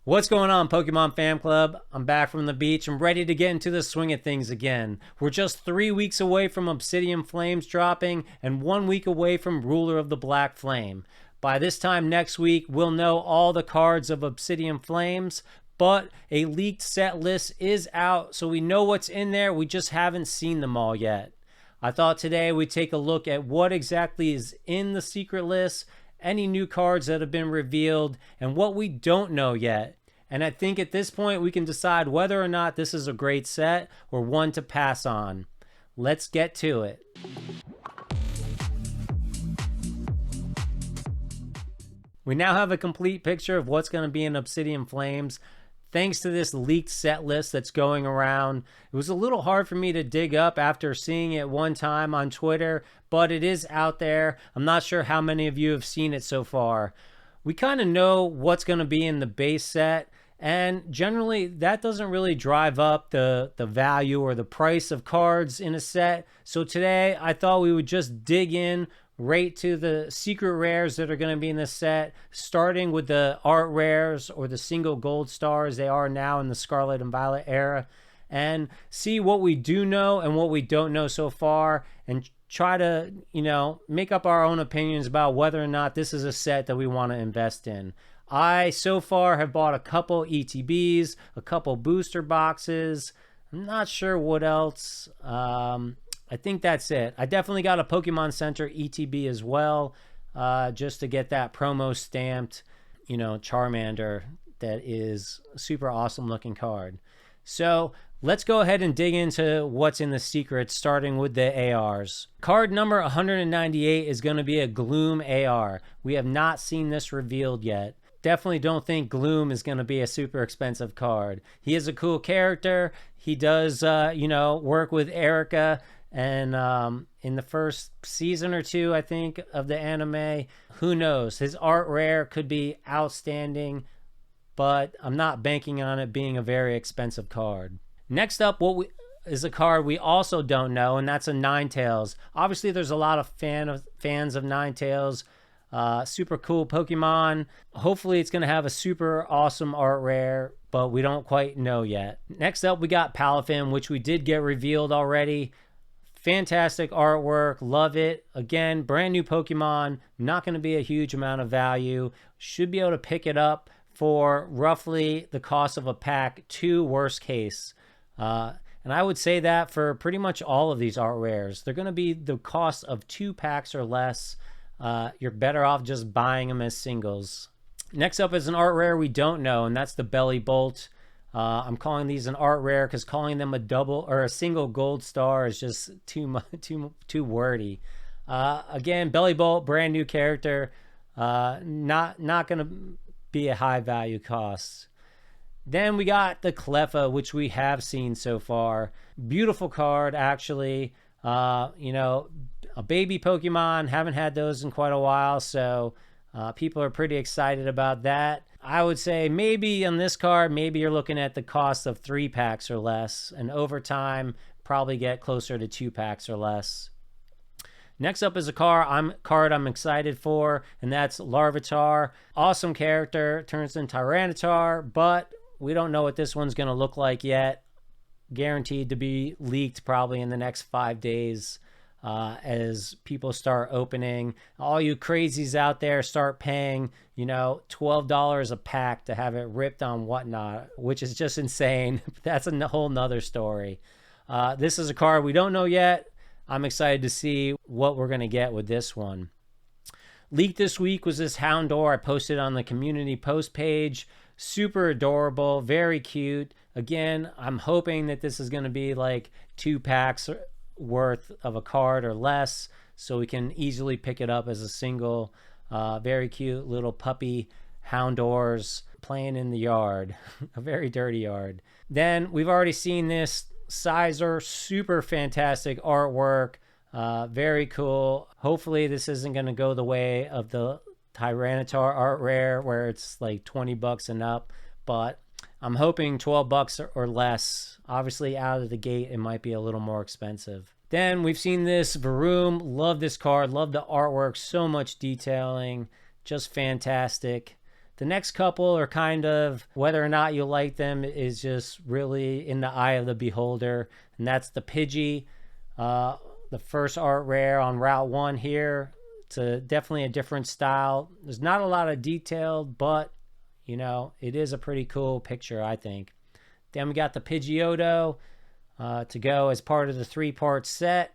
What's going on, Pokemon Fan Club? I'm back from the beach. I'm ready to get into the swing of things again. We're just 3 weeks away from Obsidian Flames dropping and 1 week away from Ruler of the Black Flame. By this time next week, we'll know all the cards of Obsidian Flames, but a leaked set list is out, so we know what's in there. We just haven't seen them all yet. I thought today we'd take a look at what exactly is in the secret list, any new cards that have been revealed, and what we don't know yet. And I think at this point we can decide whether or not this is a great set or one to pass on. Let's get to it. We now have a complete picture of what's going to be in Obsidian Flames. Thanks to this leaked set list that's going around. It was a little hard for me to dig up after seeing it one time on Twitter, but it is out there. I'm not sure how many of you have seen it so far. We kind of know what's going to be in the base set, and generally that doesn't really drive up the value or the price of cards in a set. So today I thought we would just dig in right to the secret rares that are going to be in the set, starting with the art rares or the single gold stars they are now in the Scarlet and Violet era, and see what we do know and what we don't know so far, and try to, make up our own opinions about whether or not this is a set that we want to invest in. I so far have bought a couple ETBs, a couple booster boxes. I'm not sure what else. I think that's it. I definitely got a Pokemon Center ETB as well, just to get that promo stamped, Charmander that is a super awesome looking card. So let's go ahead and dig into what's in the secrets, starting with the ARs. Card number 198 is going to be a Gloom AR. We have not seen this revealed yet. Definitely don't think Gloom is going to be a super expensive card. He is a cool character. He does, work with Erica. And in the first season or two, I think, of the anime, who knows? His art rare could be outstanding, but I'm not banking on it being a very expensive card. Next up, is a card we also don't know, and that's a Ninetales. Obviously, there's a lot of fans of Ninetales. Super cool Pokemon. Hopefully, it's going to have a super awesome art rare, but we don't quite know yet. Next up, we got Palafin, which we did get revealed already. Fantastic artwork, love it. Again, brand new Pokemon, not going to be a huge amount of value. Should be able to pick it up for roughly the cost of a pack, 2 worst case. And I would say that for pretty much all of these art rares. They're going to be the cost of 2 packs or less. You're better off just buying them as singles. Next up is an art rare we don't know, and that's the Belly Bolt. I'm calling these an art rare because calling them a double or a single gold star is just too wordy. Again, Belly Bolt, brand new character, not going to be a high value cost. Then we got the Cleffa, which we have seen so far. Beautiful card, actually. A baby Pokemon, haven't had those in quite a while, so people are pretty excited about that. I would say maybe on this card, maybe you're looking at the cost of 3 packs or less, and over time, probably get closer to 2 packs or less. Next up is a card I'm excited for, and that's Larvitar. Awesome character, turns into Tyranitar, but we don't know what this one's going to look like yet. Guaranteed to be leaked probably in the next 5 days. As people start opening. All you crazies out there start paying, $12 a pack to have it ripped on whatnot, which is just insane. That's a whole nother story. This is a card we don't know yet. I'm excited to see what we're going to get with this one. Leaked this week was this Houndour. I posted on the community post page. Super adorable, very cute. Again, I'm hoping that this is going to be like 2 packs worth of a card or less, so we can easily pick it up as a single. Very cute little puppy Houndours playing in the yard. A very dirty yard. Then we've already seen this Sizer, super fantastic artwork, very cool. Hopefully this isn't going to go the way of the Tyranitar art rare where it's like $20 and up, but I'm hoping $12 or less. Obviously, out of the gate, it might be a little more expensive. Then we've seen this Varoom. Love this card. Love the artwork. So much detailing. Just fantastic. The next couple are kind of, whether or not you like them is just really in the eye of the beholder. And that's the Pidgey, the first art rare on Route 1 here. It's definitely a different style. There's not a lot of detail, but, you know, it is a pretty cool picture, I think. Then we got the Pidgeotto to go as part of the 3-part set.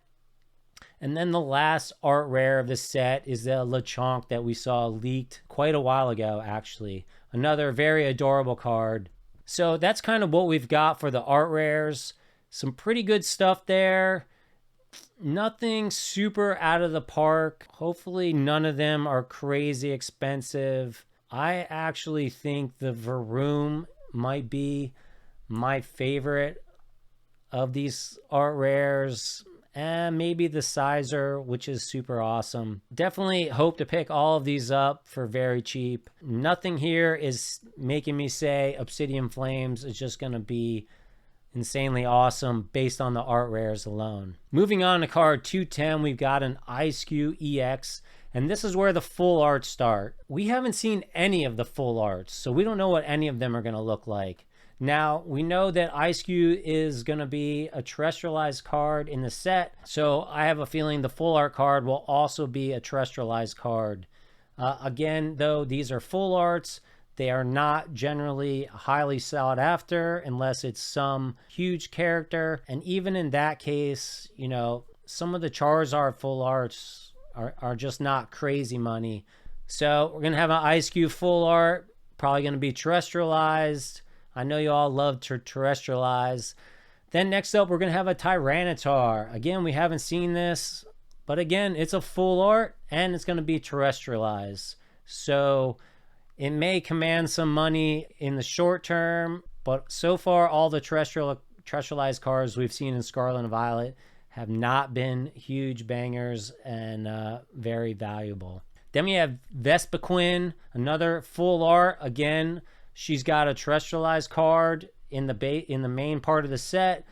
And then the last art rare of this set is the Lechonk that we saw leaked quite a while ago, actually. Another very adorable card. So that's kind of what we've got for the art rares. Some pretty good stuff there. Nothing super out of the park. Hopefully none of them are crazy expensive. I actually think the Varoom might be my favorite of these art rares. And maybe the Sizer, which is super awesome. Definitely hope to pick all of these up for very cheap. Nothing here is making me say Obsidian Flames is just going to be insanely awesome based on the art rares alone. Moving on to card 210, we've got an Ice-Q EX. And this is where the full arts start. We haven't seen any of the full arts, so we don't know what any of them are going to look like. Now, we know that Ice-Q is going to be a terrestrialized card in the set, so I have a feeling the full art card will also be a terrestrialized card. Again, though, these are full arts. They are not generally highly sought after unless it's some huge character. And even in that case, you know, some of the Charizard full arts are just not crazy money. So we're going to have an Ice-Q full art, probably going to be terrestrialized. I know you all love to terrestrialize. Then next up, we're going to have a Tyranitar. Again, we haven't seen this, but again, it's a full art and it's going to be terrestrialized. So it may command some money in the short term, but so far, all the terrestrialized cards we've seen in Scarlet and Violet have not been huge bangers and very valuable. Then we have Vespiquen, another full art. Again, she's got a terrestrialized card in the main part of the set.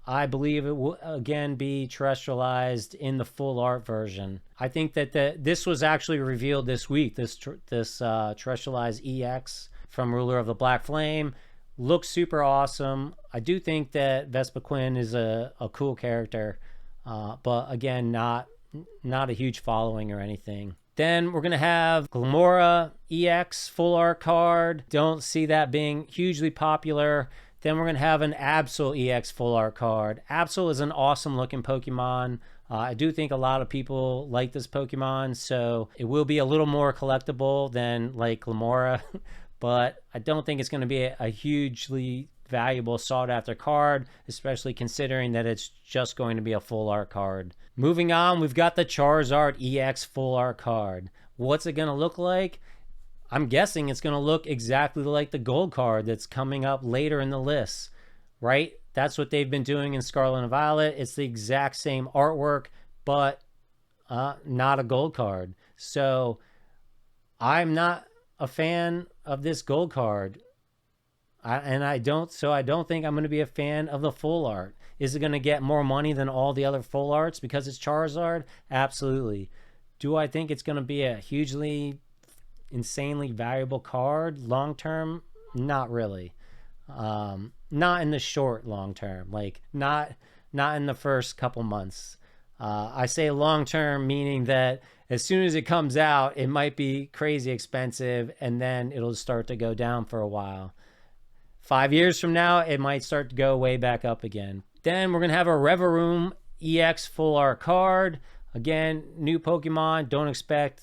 I believe it will again be terrestrialized in the full art version. I think that this was actually revealed this week. This terrestrialized EX from Ruler of the Black Flame looks super awesome. I do think that Vespiquen is a cool character, but again, not a huge following or anything. Then we're going to have Glamora EX full art card. Don't see that being hugely popular. Then we're going to have an Absol EX full art card. Absol is an awesome looking Pokemon. I do think a lot of people like this Pokemon, so it will be a little more collectible than like Glamora, but I don't think it's going to be a hugely valuable sought after card, especially considering that it's just going to be a full art card. Moving on, we've got the Charizard EX full art card. What's it going to look like? I'm guessing it's going to look exactly like the gold card that's coming up later in the list, right? That's what they've been doing in Scarlet and Violet. It's the exact same artwork, but not a gold card. So I'm not a fan of this gold card. I don't think I'm going to be a fan of the full art. Is it going to get more money than all the other full arts because it's Charizard? Absolutely. Do I think it's going to be a hugely, insanely valuable card long term? Not really. Not in the short long term. Like not in the first couple months. I say long term meaning that as soon as it comes out, it might be crazy expensive, and then it'll start to go down for a while. 5 years from now, it might start to go way back up again. Then we're going to have a Reverum EX full art card. Again, new Pokemon. Don't expect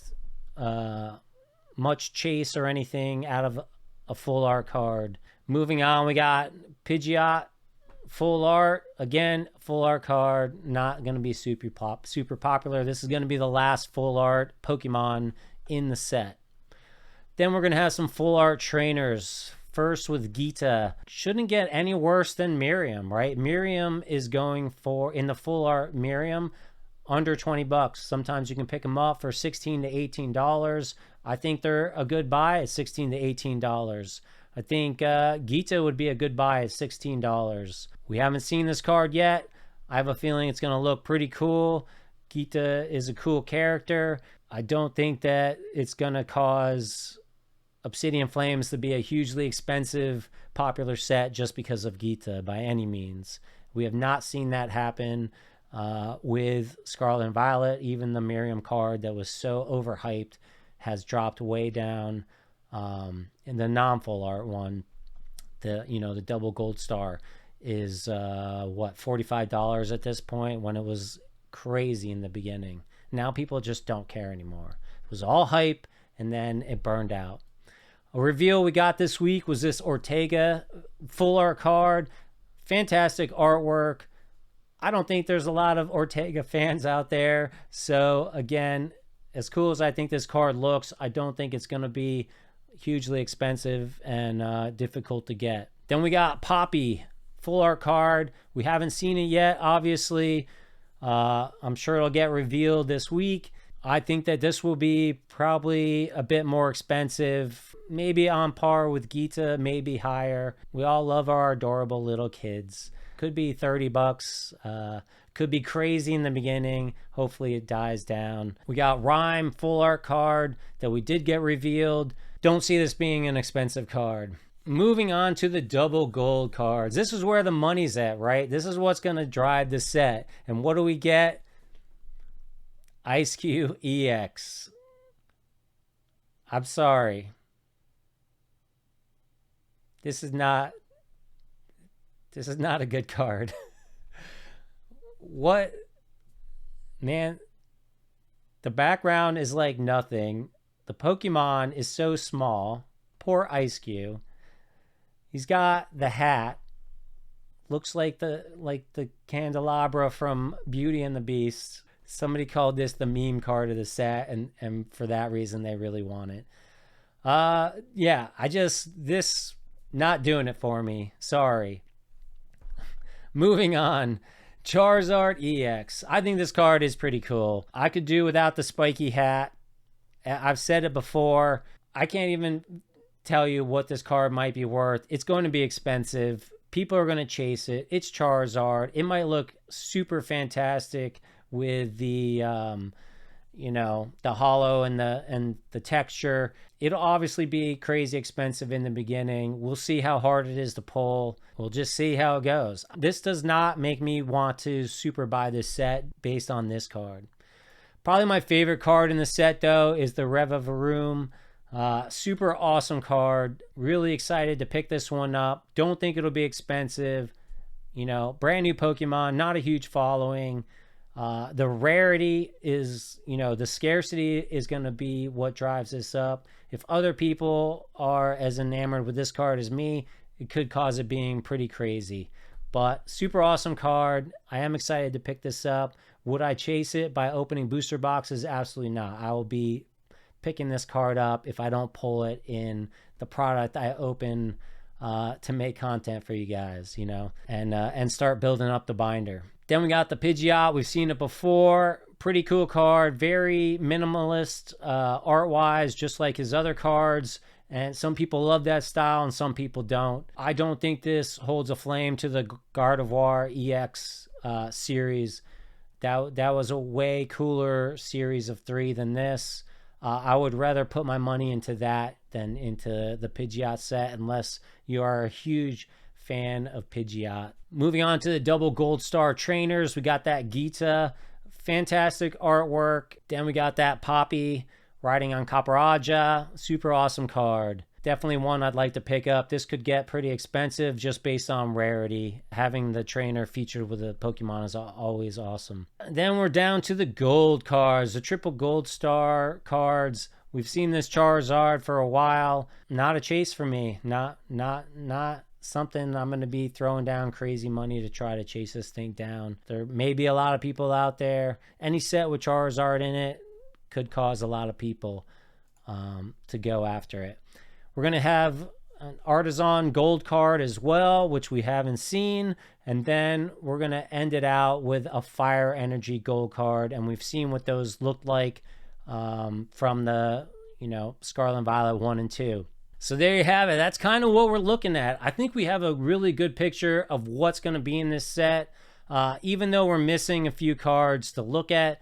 much chase or anything out of a full art card. Moving on, we got Pidgeot full art. Again, full art card. Not going to be super popular. This is going to be the last full art Pokemon in the set. Then we're going to have some full art trainers. First with Gita. Shouldn't get any worse than Miriam, right? Miriam is going for, in the full art Miriam, under 20 bucks. Sometimes you can pick them up for $16 to $18. I think they're a good buy at $16 to $18. I think Gita would be a good buy at $16. We haven't seen this card yet. I have a feeling it's going to look pretty cool. Gita is a cool character. I don't think that it's going to cause Obsidian Flames to be a hugely expensive, popular set just because of Gita by any means. We have not seen that happen with Scarlet and Violet. Even the Miriam card that was so overhyped has dropped way down. In the non-full art one, the double gold star is $45 at this point, when it was crazy in the beginning. Now people just don't care anymore. It was all hype, and then it burned out. A reveal we got this week was this Ortega full art card. Fantastic artwork. I don't think there's a lot of Ortega fans out there. So again, as cool as I think this card looks, I don't think it's going to be hugely expensive and difficult to get. Then we got Poppy, full art card. We haven't seen it yet, obviously. I'm sure it'll get revealed this week. I think that this will be probably a bit more expensive, maybe on par with Gita, maybe higher. We all love our adorable little kids. Could be $30. Could be crazy in the beginning. Hopefully it dies down. We got Rhyme, full art card that we did get revealed. Don't see this being an expensive card. Moving on to the double gold cards. This is where the money's at, right? This is what's going to drive the set. And what do we get? Ice Cube EX. I'm sorry. This is not a good card. What? Man, the background is like nothing. The Pokemon is so small. Poor Ice Cube. He's got the hat. Looks like the candelabra from Beauty and the Beast. Somebody called this the meme card of the set, and for that reason they really want it. Yeah, this not doing it for me. Sorry. Moving on. Charizard EX. I think this card is pretty cool. I could do without the spiky hat. I've said it before. I can't even tell you what this card might be worth. It's going to be expensive. People are going to chase it. It's Charizard. It might look super fantastic with the the hollow and the texture. It'll obviously be crazy expensive in the beginning. We'll see how hard it is to pull. We'll just see how it goes. This does not make me want to super buy this set based on this card. Probably my favorite card in the set, though, is the Revavaroom. Super awesome card. Really excited to pick this one up. Don't think it'll be expensive. Brand new Pokemon, not a huge following. The rarity is, the scarcity is going to be what drives this up. If other people are as enamored with this card as me, it could cause it being pretty crazy. But super awesome card. I am excited to pick this up. Would I chase it by opening booster boxes? Absolutely not. I will be picking this card up if I don't pull it in the product I open to make content for you guys, and start building up the binder. Then we got the Pidgeot. We've seen it before. Pretty cool card. Very minimalist art-wise, just like his other cards. And some people love that style and some people don't. I don't think this holds a flame to the Gardevoir EX series. That was a way cooler series of 3 than this. I would rather put my money into that than into the Pidgeot set, unless you are a huge fan of Pidgeot. Moving on to the double gold star trainers, we got that Gita, fantastic artwork. Then we got that Poppy riding on Caparaja, super awesome card. Definitely one I'd like to pick up. This could get pretty expensive just based on rarity. Having the trainer featured with a Pokemon is always awesome. Then we're down to the gold cards, the triple gold star cards. We've seen this Charizard for a while. Not a chase for me. Not something I'm going to be throwing down crazy money to try to chase this thing down. There may be a lot of people out there. Any set with Charizard in it could cause a lot of people to go after it. We're going to have an Artisan gold card as well, which we haven't seen. And then we're going to end it out with a Fire Energy gold card. And we've seen what those looked like from the, Scarlet and Violet 1 and 2. So there you have it. That's kind of what we're looking at. I think we have a really good picture of what's going to be in this set. Even though we're missing a few cards to look at,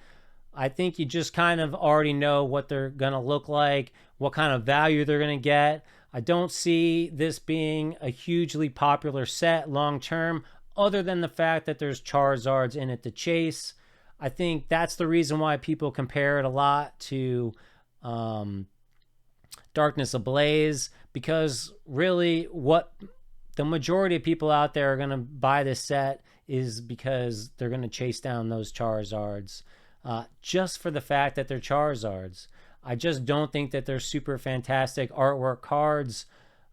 I think you just kind of already know what they're going to look like. what kind of value they're going to get. I don't see this being a hugely popular set long term, other than the fact that there's Charizards in it to chase. I think that's the reason why people compare it a lot to Darkness Ablaze, because really what the majority of people out there are going to buy this set is because they're going to chase down those Charizards, just for the fact that they're Charizards. I just don't think that they're super fantastic artwork cards.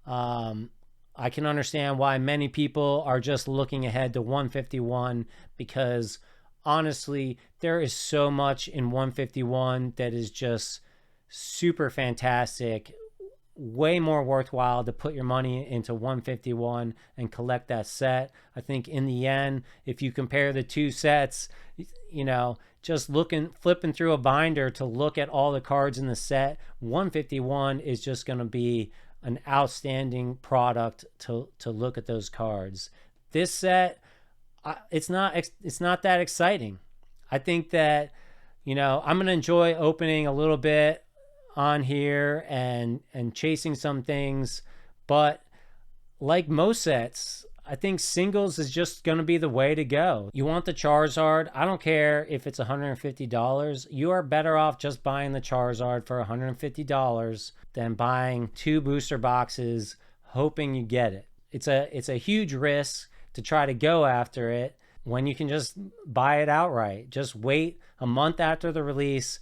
I can understand why many people are just looking ahead to 151, because honestly, there is so much in 151 that is just super fantastic, way more worthwhile to put your money into 151 and collect that set. I think in the end, if you compare the two sets, you know, just flipping through a binder to look at all the cards in the set, 151 is just going to be an outstanding product to look at those cards. This set, it's not that exciting. I think that, you know, I'm going to enjoy opening a little bit on here and chasing some things, but like most sets, I think singles is just going to be the way to go. You want the Charizard, I don't care if it's $150. You are better off just buying the Charizard for $150 than buying 2 booster boxes hoping you get it. It's a huge risk to try to go after it when you can just buy it outright. Just wait a month after the release.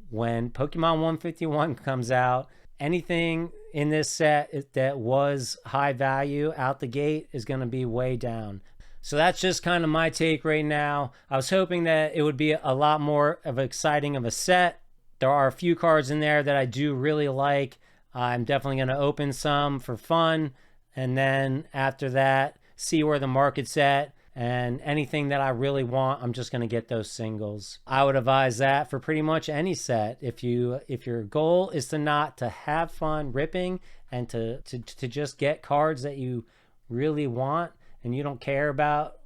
When Pokemon 151 comes out, anything in this set that was high value out the gate is going to be way down. So that's just kind of my take right now. I was hoping that it would be a lot more of exciting of a set. There are a few cards in there that I do really like. I'm definitely going to open some for fun, and then after that, see where the market's at. And anything that I really want, I'm just going to get those singles. I would advise that for pretty much any set. If your goal is to have fun ripping and to just get cards that you really want, and you don't care about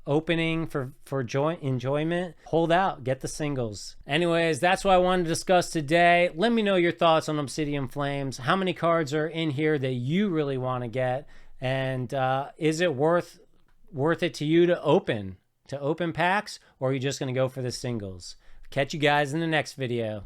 opening for enjoyment, hold out, get the singles. Anyways, that's what I wanted to discuss today. Let me know your thoughts on Obsidian Flames. How many cards are in here that you really want to get? And is it worth it to you to open packs, or are you just going to go for the singles? Catch you guys in the next video.